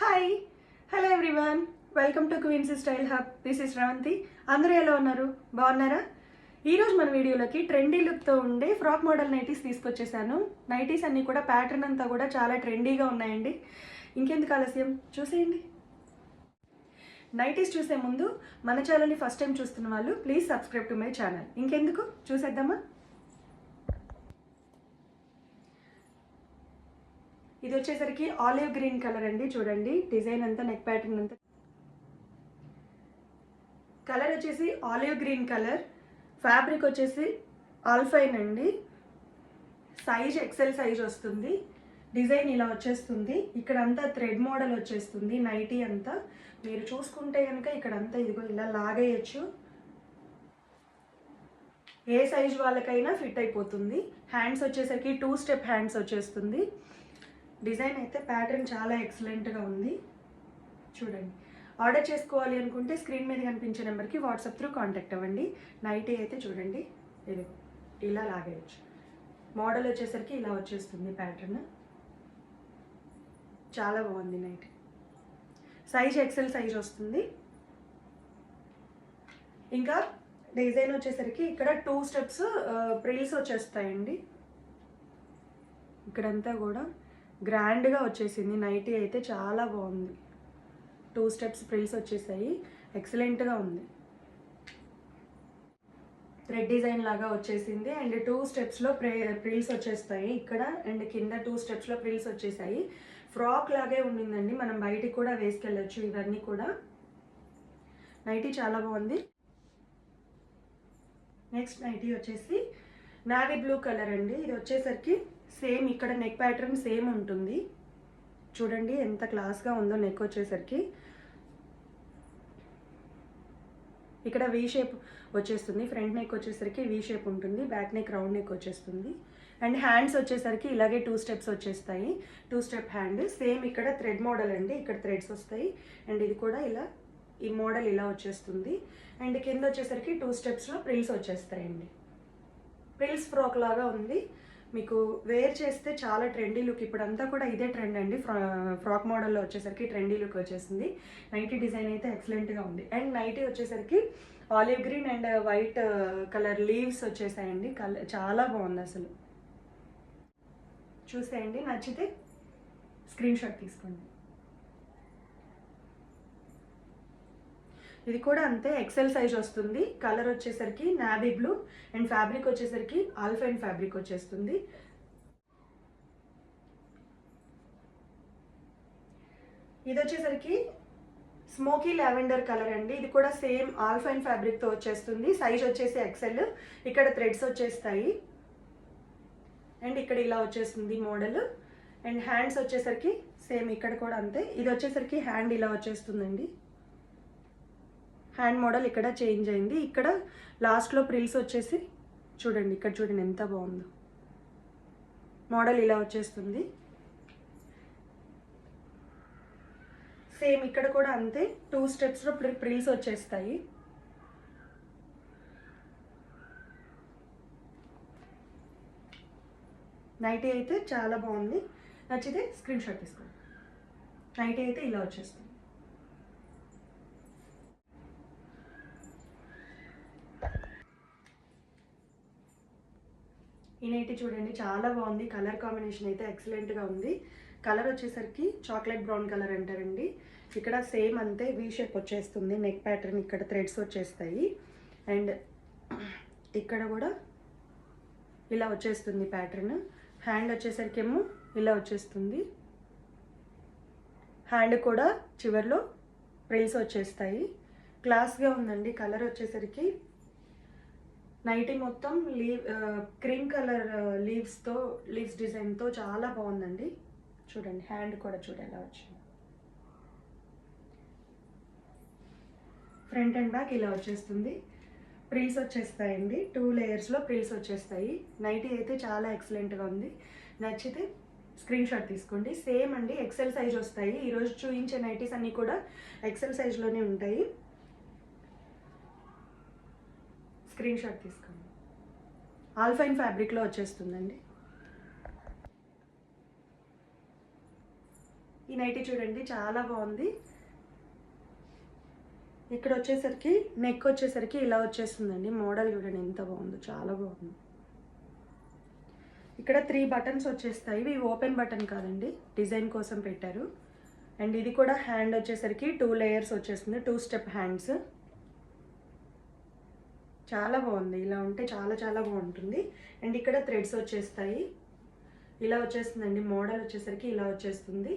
Hi hello everyone, welcome to Queens Style Hub. This is Sravanthi. అందరూ ఎలా ఉన్నారు? బాగున్నారా? ఈరోజు మన వీడియోలోకి ట్రెండీ లుక్తో ఉండే ఫ్రాక్ మోడల్ నైటీస్ తీసుకొచ్చేసాను. నైటీస్ అన్నీ కూడా ప్యాటర్న్ అంతా కూడా చాలా ట్రెండీగా ఉన్నాయండి. ఇంకెందుకు ఆలస్యం, చూసేయండి. నైటీస్ చూసే ముందు మన ఛానల్ని ఫస్ట్ టైం చూస్తున్న వాళ్ళు please subscribe to my channel. ఇంకెందుకు, చూసేద్దామా? ఇది వచ్చేసరికి ఆలివ్ గ్రీన్ కలర్ అండి. చూడండి డిజైన్ అంతా, నెక్ ప్యాటర్న్ అంతా. కలర్ వచ్చేసి ఆలివ్ గ్రీన్ కలర్, ఫ్యాబ్రిక్ వచ్చేసి ఆల్ఫైన్ అండి. సైజ్ ఎక్సెల్ సైజ్ వస్తుంది. డిజైన్ ఇలా వచ్చేస్తుంది. ఇక్కడ అంతా థ్రెడ్ మోడల్ వచ్చేస్తుంది. నైటీ అంతా మీరు చూసుకుంటే కనుక ఇక్కడంతా ఇదిగో ఇలా లాగేయచ్చు. ఏ సైజ్ వాళ్ళకైనా ఫిట్ అయిపోతుంది. హ్యాండ్స్ వచ్చేసరికి 2 స్టెప్ హ్యాండ్స్ వచ్చేస్తుంది. డిజైన్ అయితే ప్యాటర్న్ చాలా ఎక్సలెంట్గా ఉంది. చూడండి, ఆర్డర్ చేసుకోవాలి అనుకుంటే స్క్రీన్ మీద కనిపించే నెంబర్కి వాట్సాప్ త్రూ కాంటాక్ట్ అవ్వండి. నైటీ అయితే చూడండి, ఇది ఇలా లాగేయచ్చు. మోడల్ వచ్చేసరికి ఇలా వచ్చేస్తుంది. ప్యాటర్న్ చాలా బాగుంది. నైటీ సైజ్ ఎక్సెల్ సైజ్ వస్తుంది. ఇంకా డిజైన్ వచ్చేసరికి ఇక్కడ 2 స్టెప్స్ ప్రిల్స్ వచ్చేస్తాయండి. ఇక్కడంతా కూడా గ్రాండ్గా వచ్చేసింది. నైటీ అయితే చాలా బాగుంది. 2 స్టెప్స్ ప్రిల్స్ వచ్చేసాయి. ఎక్సలెంట్గా ఉంది. థ్రెడ్ డిజైన్ లాగా వచ్చేసింది. అండ్ 2 స్టెప్స్లో ప్రిల్స్ వచ్చేస్తాయి ఇక్కడ. అండ్ కింద 2 స్టెప్స్లో ప్రిల్స్ వచ్చేసాయి. ఫ్రాక్ లాగే ఉండిందండి, మనం బయటికి కూడా వేసుకెళ్ళచ్చు. ఇవన్నీ కూడా నైటీ చాలా బాగుంది. నెక్స్ట్ నైటీ వచ్చేసి నావీ బ్లూ కలర్ అండి. ఇది వచ్చేసరికి సేమ్ ఇక్కడ నెక్ ప్యాటర్న్ సేమ్ ఉంటుంది. చూడండి ఎంత క్లాస్గా ఉందో. నెక్ వచ్చేసరికి ఇక్కడ వీ షేప్ వచ్చేస్తుంది. ఫ్రంట్ నెక్ వచ్చేసరికి వీ షేప్ ఉంటుంది. బ్యాక్ నెక్ రౌండ్ నెక్ వచ్చేస్తుంది. అండ్ హ్యాండ్స్ వచ్చేసరికి ఇలాగే 2 స్టెప్స్ వచ్చేస్తాయి. 2 స్టెప్ హ్యాండ్. సేమ్ ఇక్కడ థ్రెడ్ మోడల్ అండి. ఇక్కడ థ్రెడ్స్ వస్తాయి. అండ్ ఇది కూడా ఇలా, ఈ మోడల్ ఇలా వచ్చేస్తుంది. అండ్ కింద వచ్చేసరికి 2 స్టెప్స్లో ప్రిల్స్ వచ్చేస్తాయండి. ప్రిల్స్ ఫ్రాక్ లాగా ఉంది. మీకు వేర్ చేస్తే చాలా ట్రెండీ లుక్. ఇప్పుడంతా కూడా ఇదే ట్రెండ్ అండి. ఫ్రాక్ మోడల్లో వచ్చేసరికి ట్రెండీ లుక్ వచ్చేసింది. నైటీ డిజైన్ అయితే ఎక్సలెంట్గా ఉంది. అండ్ నైటీ వచ్చేసరికి olive green and white colour leaves వచ్చేసాయండి. కలర్ చాలా బాగుంది అసలు. చూసేయండి, నచ్చితే స్క్రీన్ షాట్ తీసుకోండి. ఇది కూడా అంతే, ఎక్సెల్ సైజ్ వస్తుంది. కలర్ వచ్చేసరికి నావీ బ్లూ అండ్ ఫ్యాబ్రిక్ వచ్చేసరికి ఆల్ఫైన్ ఫ్యాబ్రిక్ వచ్చేస్తుంది. ఇది వచ్చేసరికి స్మోకీ లావెండర్ కలర్ అండి. ఇది కూడా సేమ్ ఆల్ఫైన్ ఫ్యాబ్రిక్తో వచ్చేస్తుంది. సైజ్ వచ్చేసి ఎక్సెల్. ఇక్కడ థ్రెడ్స్ వచ్చేస్తాయి. అండ్ ఇక్కడ ఇలా వచ్చేస్తుంది మోడల్. అండ్ హ్యాండ్స్ వచ్చేసరికి సేమ్ ఇక్కడ కూడా అంతే. ఇది వచ్చేసరికి హ్యాండ్ ఇలా వచ్చేస్తుందండి. హ్యాండ్ మోడల్ ఇక్కడ చేంజ్ అయింది. ఇక్కడ లాస్ట్లో ప్రిల్స్ వచ్చేసి చూడండి, ఇక్కడ చూడండి ఎంత బాగుందో. మోడల్ ఇలా వచ్చేస్తుంది. సేమ్ ఇక్కడ కూడా అంతే, 2 స్టెప్స్లో ప్రిల్స్ వచ్చేస్తాయి. నైటీ అయితే చాలా బాగుంది. నచ్చితే స్క్రీన్ షాట్ తీసుకోండి. నైటీ అయితే ఇలా వచ్చేస్తుంది. ఈ నైటీ చూడండి చాలా బాగుంది. కలర్ కాంబినేషన్ అయితే ఎక్సలెంట్గా ఉంది. కలర్ వచ్చేసరికి చాక్లెట్ బ్రౌన్ కలర్ అంటారండి. ఇక్కడ సేమ్ అంతే వీ షేప్ వచ్చేస్తుంది. నెక్ ప్యాటర్న్ ఇక్కడ థ్రెడ్స్ వచ్చేస్తాయి. అండ్ ఇక్కడ కూడా ఇలా వచ్చేస్తుంది ప్యాటర్న్. హ్యాండ్ వచ్చేసరికి ఏమో ఇలా వచ్చేస్తుంది. హ్యాండ్ కూడా చివర్లో ప్రిల్స్ వచ్చేస్తాయి. క్లాస్గా ఉందండి. కలర్ వచ్చేసరికి నైటీ మొత్తం క్రీమ్ కలర్ లీవ్స్ డిజైన్తో చాలా బాగుందండి. చూడండి, హ్యాండ్ కూడా చూడండి ఎలా వచ్చింది. ఫ్రంట్ అండ్ బ్యాక్ ఇలా వచ్చేస్తుంది. ప్రిల్స్ వచ్చేస్తాయండి. 2 లేయర్స్లో ప్రిల్స్ వచ్చేస్తాయి. నైటీ అయితే చాలా ఎక్సలెంట్గా ఉంది. నచ్చితే స్క్రీన్ షాట్ తీసుకోండి. సేమ్ అండి, ఎక్సెల్ సైజ్ వస్తాయి. ఈరోజు చూపించే నైటీస్ అన్నీ కూడా ఎక్సెల్ సైజ్లోనే ఉంటాయి. స్క్రీన్ షాట్ తీసుకోండి. ఆల్ఫైన్ ఫ్యాబ్రిక్లో వచ్చేస్తుందండి. ఈ నైటీ చూడండి చాలా బాగుంది. ఇక్కడ వచ్చేసరికి నెక్ వచ్చేసరికి ఇలా వచ్చేస్తుందండి. మోడల్ చూడండి ఎంత బాగుందో, చాలా బాగుంది. ఇక్కడ 3 బటన్స్ వచ్చేస్తాయి. ఇవి ఓపెన్ బటన్ కాదండి, డిజైన్ కోసం పెట్టారు. అండ్ ఇది కూడా హ్యాండ్ వచ్చేసరికి 2 లేయర్స్ వచ్చేస్తుంది, 2 స్టెప్ హ్యాండ్స్. చాలా బాగుంది, ఇలా ఉంటే చాలా చాలా బాగుంటుంది. అండ్ ఇక్కడ థ్రెడ్స్ వచ్చేస్తాయి, ఇలా వచ్చేస్తుందండి. మోడల్ వచ్చేసరికి ఇలా వచ్చేస్తుంది.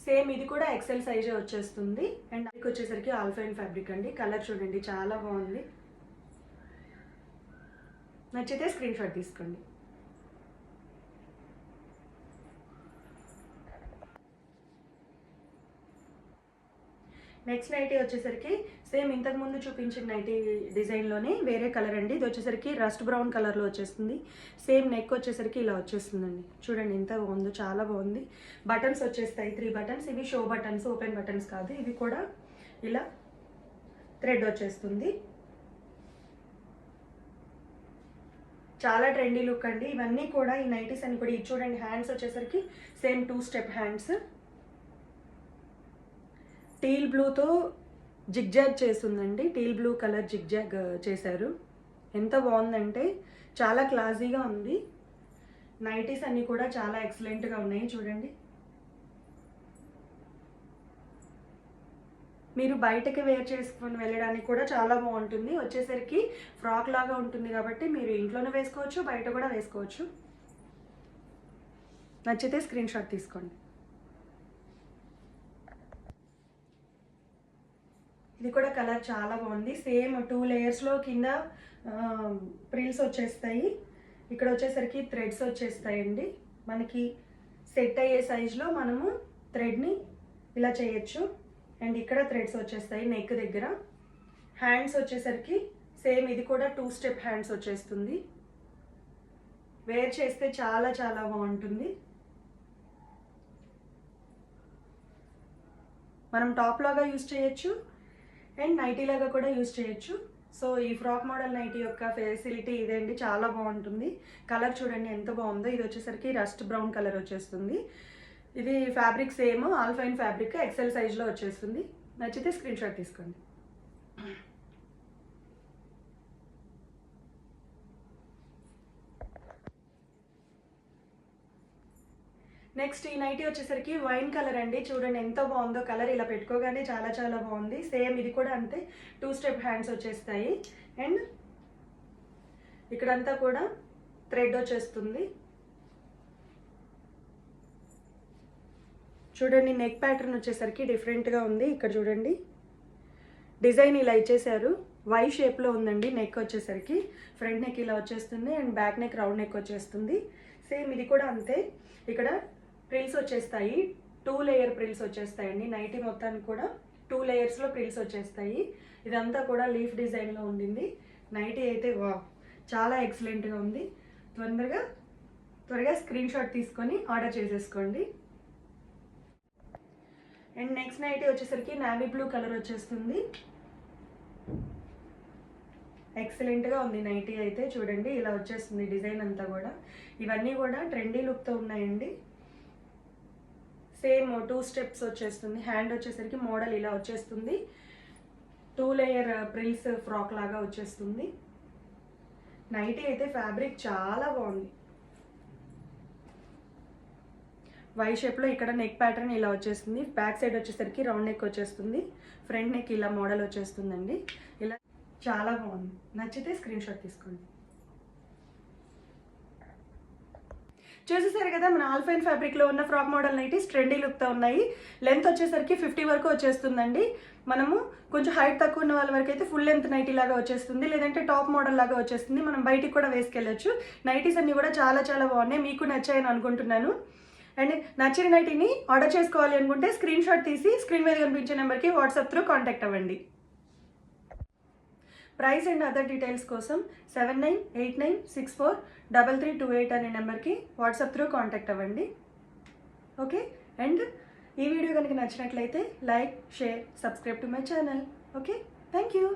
సేమ్ ఇది కూడా ఎక్సెల్ సైజే వచ్చేస్తుంది. అండ్ అది వచ్చేసరికి ఆల్ఫైన్ ఫ్యాబ్రిక్ అండి. కలర్ చూడండి చాలా బాగుంది. నచ్చితే స్క్రీన్ షాట్ తీసుకోండి. నెక్స్ట్ నైటీ వచ్చేసరికి సేమ్ ఇంతకుముందు చూపించిన నైటీ డిజైన్లోనే వేరే కలర్ అండి. ఇది వచ్చేసరికి రస్ట్ బ్రౌన్ కలర్లో వచ్చేస్తుంది. సేమ్ నెక్ వచ్చేసరికి ఇలా వచ్చేస్తుందండి. చూడండి ఎంత బాగుందో, చాలా బాగుంది. బటన్స్ వచ్చేస్తాయి 3 బటన్స్. ఇవి షో బటన్స్, ఓపెన్ బటన్స్ కాదు. ఇవి కూడా ఇలా థ్రెడ్ వచ్చేస్తుంది. చాలా ట్రెండీ లుక్ అండి. ఇవన్నీ కూడా ఈ నైటీస్ అని కూడా ఇది చూడండి. హ్యాండ్స్ వచ్చేసరికి సేమ్ 2 స్టెప్ హ్యాండ్స్. టీల్ బ్లూతో జిగ్జాగ్ చేస్తుందండి. టీల్ బ్లూ కలర్ జిగ్జాగ్ చేశారు. ఎంత బాగుందంటే చాలా క్లాసీగా ఉంది. నైటీస్ అన్నీ కూడా చాలా ఎక్సలెంట్గా ఉన్నాయి చూడండి. మీరు బయటకి వేర్ చేసుకొని వెళ్ళడానికి కూడా చాలా బాగుంటుంది. వచ్చేసరికి ఫ్రాక్ లాగా ఉంటుంది కాబట్టి మీరు ఇంట్లోనే వేసుకోవచ్చు, బయట కూడా వేసుకోవచ్చు. నచ్చితే స్క్రీన్ షాట్ తీసుకోండి. ఇది కూడా కలర్ చాలా బాగుంది. సేమ్ 2 లేయర్స్లో కింద ప్రిల్స్ వచ్చేస్తాయి. ఇక్కడ వచ్చేసరికి థ్రెడ్స్ వచ్చేస్తాయండి. మనకి సెట్ అయ్యే సైజులో మనము థ్రెడ్ని ఇలా చేయొచ్చు. అండ్ ఇక్కడ థ్రెడ్స్ వచ్చేస్తాయి నెక్ దగ్గర. హ్యాండ్స్ వచ్చేసరికి సేమ్ ఇది కూడా 2 స్టెప్ హ్యాండ్స్ వచ్చేస్తుంది. వేర్ చేస్తే చాలా చాలా బాగుంటుంది. మనం టాప్ లాగా యూజ్ చేయొచ్చు అండ్ నైటీ లాగా కూడా యూజ్ చేయొచ్చు. సో ఈ ఫ్రాక్ మోడల్ నైటీ యొక్క ఫెసిలిటీ ఇదేంటి, చాలా బాగుంటుంది. కలర్ చూడండి ఎంత బాగుందో. ఇది వచ్చేసరికి రస్ట్ బ్రౌన్ కలర్ వచ్చేస్తుంది. ఇది fabric same alpine fabric, XL సైజ్లో వచ్చేస్తుంది. నచ్చితే స్క్రీన్ షాట్ తీసుకోండి. నెక్స్ట్ ఈ నైటీ వచ్చేసరికి వైన్ కలర్ అండి. చూడండి ఎంత బాగుందో కలర్. ఇలా పెట్టుకోగానే చాలా చాలా బాగుంది. సేమ్ ఇది కూడా అంతే 2 స్టెప్ హ్యాండ్స్ వచ్చేస్తాయి. అండ్ ఇక్కడంతా కూడా థ్రెడ్ వచ్చేస్తుంది. చూడండి నెక్ ప్యాటర్న్ వచ్చేసరికి డిఫరెంట్గా ఉంది. ఇక్కడ చూడండి డిజైన్ ఇలా ఇచ్చేసారు. వై షేప్లో ఉందండి. నెక్ వచ్చేసరికి ఫ్రంట్ నెక్ ఇలా వచ్చేస్తుంది and back neck round neck వచ్చేస్తుంది. సేమ్ ఇది కూడా అంతే. ఇక్కడ ప్రిల్స్ వచ్చేస్తాయి, 2 లేయర్ ప్రిల్స్ వచ్చేస్తాయండి. నైటీ మొత్తానికి కూడా 2 లేయర్స్లో ప్రిల్స్ వచ్చేస్తాయి. ఇదంతా కూడా లీఫ్ డిజైన్లో ఉండింది. నైటీ అయితే వా చాలా ఎక్సలెంట్గా ఉంది. త్వరగా స్క్రీన్ షాట్ తీసుకొని ఆర్డర్ చేసేసుకోండి. అండ్ నెక్స్ట్ నైటీ వచ్చేసరికి నావీ బ్లూ కలర్ వచ్చేస్తుంది. ఎక్సలెంట్గా ఉంది నైటీ అయితే. చూడండి ఇలా వచ్చేస్తుంది డిజైన్ అంతా కూడా. ఇవన్నీ కూడా ట్రెండీ లుక్తో ఉన్నాయండి. సేమ్ 2 స్టెప్స్ వచ్చేస్తుంది. హ్యాండ్ వచ్చేసరికి మోడల్ ఇలా వచ్చేస్తుంది. 2 లేయర్ ప్రిల్స్ ఫ్రాక్ లాగా వచ్చేస్తుంది. నైటీ అయితే ఫ్యాబ్రిక్ చాలా బాగుంది. వై షేప్లో ఇక్కడ నెక్ ప్యాటర్న్ ఇలా వచ్చేస్తుంది. బ్యాక్ సైడ్ వచ్చేసరికి రౌండ్ నెక్ వచ్చేస్తుంది. ఫ్రంట్ నెక్ ఇలా మోడల్ వచ్చేస్తుందండి. ఇలా చాలా బాగుంది. నచ్చితే స్క్రీన్ షాట్ తీసుకోండి. చూసేసారు కదా మన ఆల్ఫైన్ ఫ్యాబ్రిక్లో ఉన్న ఫ్రాక్ మోడల్ నైటీస్ ట్రెండీ లుక్తో ఉన్నాయి. లెంత్ వచ్చేసరికి 50 వరకు వచ్చేస్తుందండి. మనము కొంచెం హైట్ తక్కువ ఉన్న వాళ్ళ వరకు అయితే ఫుల్ లెంత్ నైటీ లాగా వచ్చేస్తుంది, లేదంటే టాప్ మోడల్ లాగా వచ్చేస్తుంది. మనం బయటికి కూడా వేసుకెళ్ళచ్చు. నైటీస్ అన్నీ కూడా చాలా చాలా బాగున్నాయి. మీకు నచ్చాయని అనుకుంటున్నాను. అండ్ నచ్చిన నైటీని ఆర్డర్ చేసుకోవాలి అనుకుంటే స్క్రీన్ షాట్ తీసి స్క్రీన్ మీద కనిపించే నెంబర్కి వాట్సాప్ త్రూ కాంటాక్ట్ అవ్వండి. ప్రైస్ అండ్ అదర్ డీటెయిల్స్ కోసం 7989643328 అనే నెంబర్కి వాట్సాప్ త్రూ కాంటాక్ట్ అవ్వండి. ఓకే. అండ్ ఈ వీడియో కనుక నచ్చినట్లయితే like, share, subscribe to my channel. Okay, thank you.